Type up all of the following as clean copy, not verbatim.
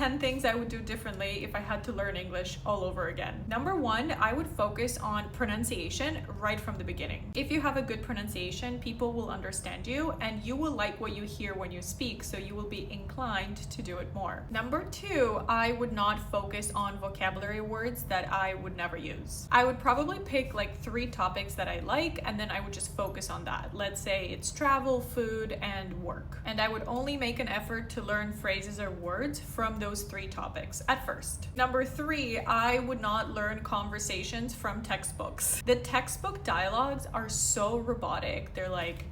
10 things I would do differently if I had to learn English all over again. Number one, I would focus on pronunciation right from the beginning. If you have a good pronunciation, people will understand you and you will like what you hear when you speak, so you will be inclined to do it more. Number two, I would not focus on vocabulary words that I would never use. I would probably pick like 3 topics that I like, and then I would just focus on that. Let's say it's travel, food, and work. And I would only make an effort to learn phrases or words from those 3 topics at first. Number 3, I would not learn conversations from textbooks. The textbook dialogues are so robotic. They're like,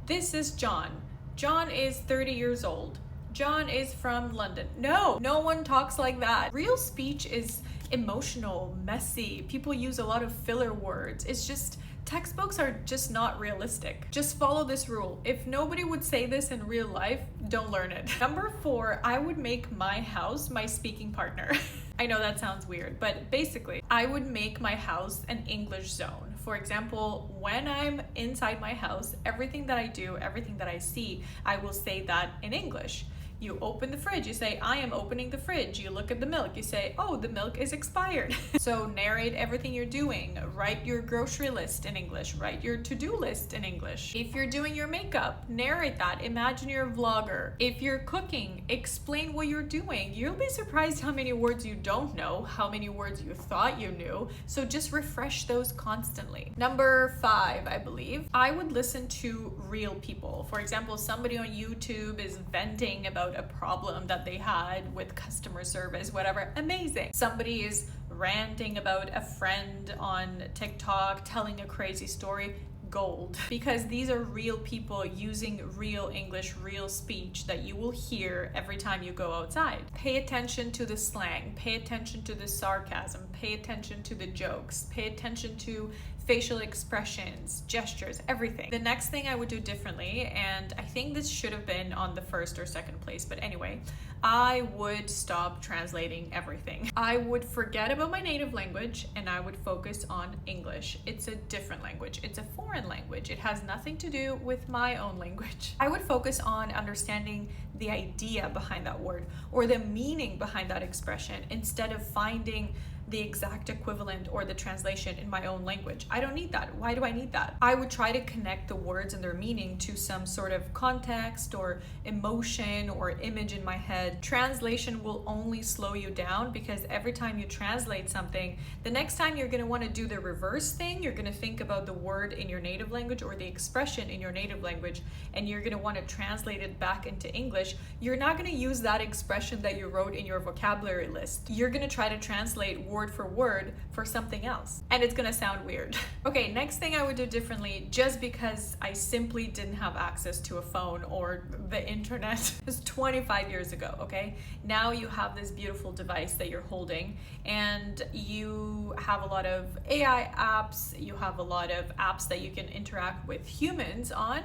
this is John. John is 30 years old. John is from London. No one talks like that. Real speech is emotional, messy. People use a lot of filler words. It's just, textbooks are just not realistic. Just follow this rule. If nobody would say this in real life, don't learn it. Number 4, I would make my house my speaking partner. I know that sounds weird, but basically, I would make my house an English zone. For example, when I'm inside my house, everything that I do, everything that I see, I will say that in English. You open the fridge, you say, I am opening the fridge. You look at the milk, you say, oh, the milk is expired. So narrate everything you're doing. Write your grocery list in English. Write your to-do list in English. If you're doing your makeup, narrate that. Imagine you're a vlogger. If you're cooking, explain what you're doing. You'll be surprised how many words you don't know, how many words you thought you knew. So just refresh those constantly. Number 5, I believe, I would listen to real people. For example, somebody on YouTube is venting about a problem that they had with customer service, whatever. Amazing. Somebody is ranting about a friend on TikTok telling a crazy story. Gold. Because these are real people using real English, real speech that you will hear every time you go outside. Pay attention to the slang, pay attention to the sarcasm, pay attention to the jokes, pay attention to facial expressions, gestures, everything. The next thing I would do differently, and I think this should have been on the 1st or 2nd place, but anyway, I would stop translating everything. I would forget about my native language and I would focus on English. It's a different language. It's a foreign language. It has nothing to do with my own language. I would focus on understanding the idea behind that word or the meaning behind that expression instead of finding the exact equivalent or the translation in my own language. I don't need that. Why do I need that? I would try to connect the words and their meaning to some sort of context or emotion or image in my head. Translation will only slow you down because every time you translate something, the next time you're going to want to do the reverse thing, you're going to think about the word in your native language or the expression in your native language, and you're going to want to translate it back into English. You're not going to use that expression that you wrote in your vocabulary list. You're going to try to translate word for word for something else, and it's gonna sound weird. Okay, next thing I would do differently, just because I simply didn't have access to a phone or the internet. It was 25 years ago, okay? Now you have this beautiful device that you're holding, and you have a lot of AI apps, you have a lot of apps that you can interact with humans on.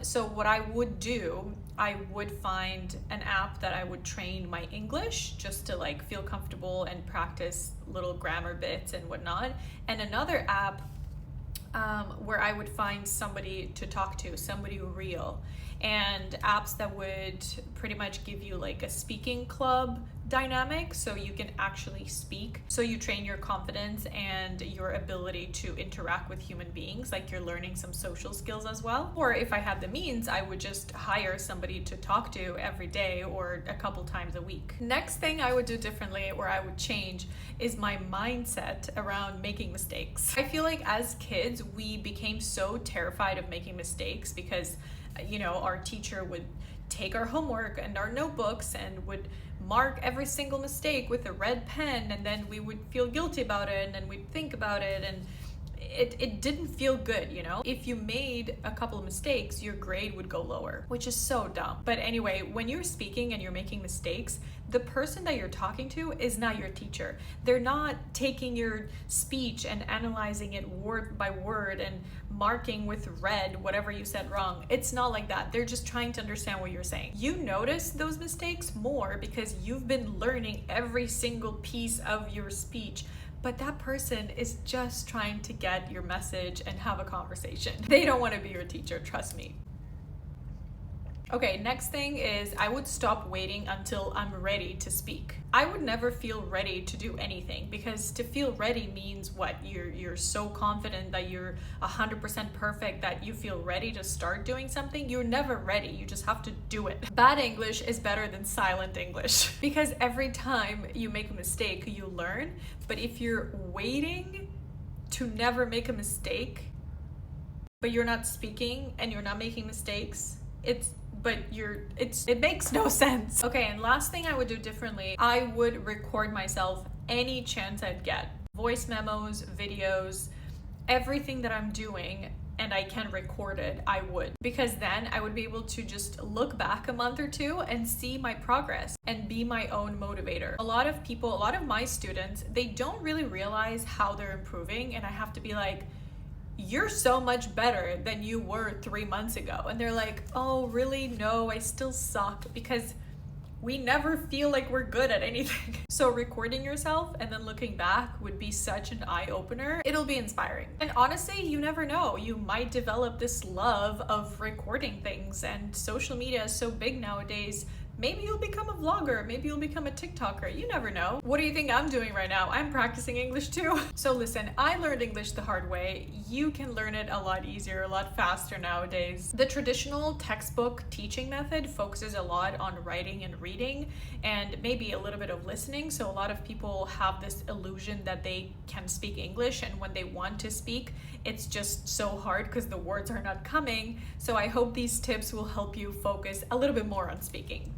So what I would do, I would find an app that I would train my English just to like feel comfortable and practice little grammar bits and whatnot. And another app where I would find somebody to talk to, somebody real. And apps that would pretty much give you like a speaking club dynamic, so you can actually speak. So you train your confidence and your ability to interact with human beings, like you're learning some social skills as well. Or if I had the means, I would just hire somebody to talk to every day or a couple times a week. Next thing I would do differently, or I would change, is my mindset around making mistakes. I feel like as kids, we became so terrified of making mistakes because our teacher would take our homework and our notebooks and would mark every single mistake with a red pen, and then we would feel guilty about it, and then we'd think about it, and it didn't feel good, If you made a couple of mistakes, your grade would go lower, which is so dumb. But anyway, when you're speaking and you're making mistakes, the person that you're talking to is not your teacher. They're not taking your speech and analyzing it word by word and marking with red whatever you said wrong. It's not like that. They're just trying to understand what you're saying. You notice those mistakes more because you've been learning every single piece of your speech. But that person is just trying to get your message and have a conversation. They don't want to be your teacher, trust me. Okay, next thing is I would stop waiting until I'm ready to speak. I would never feel ready to do anything, because to feel ready means what? You're so confident that you're 100% perfect that you feel ready to start doing something. You're never ready. You just have to do it. Bad English is better than silent English because every time you make a mistake, you learn. But if you're waiting to never make a mistake, but you're not speaking and you're not making mistakes, it makes no sense. Okay, and last thing I would do differently, I would record myself any chance I'd get. Voice memos, videos, everything that I'm doing and I can record it, I would. Because then I would be able to just look back a month or two and see my progress and be my own motivator. A lot of people, a lot of my students, they don't really realize how they're improving, and I have to be like, you're so much better than you were 3 months ago. And they're like, oh, really? No, I still suck, because we never feel like we're good at anything. So recording yourself and then looking back would be such an eye-opener. It'll be inspiring. And honestly, you never know. You might develop this love of recording things, and social media is so big nowadays. Maybe you'll become a vlogger, maybe you'll become a TikToker, you never know. What do you think I'm doing right now? I'm practicing English too. So listen, I learned English the hard way. You can learn it a lot easier, a lot faster nowadays. The traditional textbook teaching method focuses a lot on writing and reading and maybe a little bit of listening. So a lot of people have this illusion that they can speak English, and when they want to speak, it's just so hard because the words are not coming. So I hope these tips will help you focus a little bit more on speaking.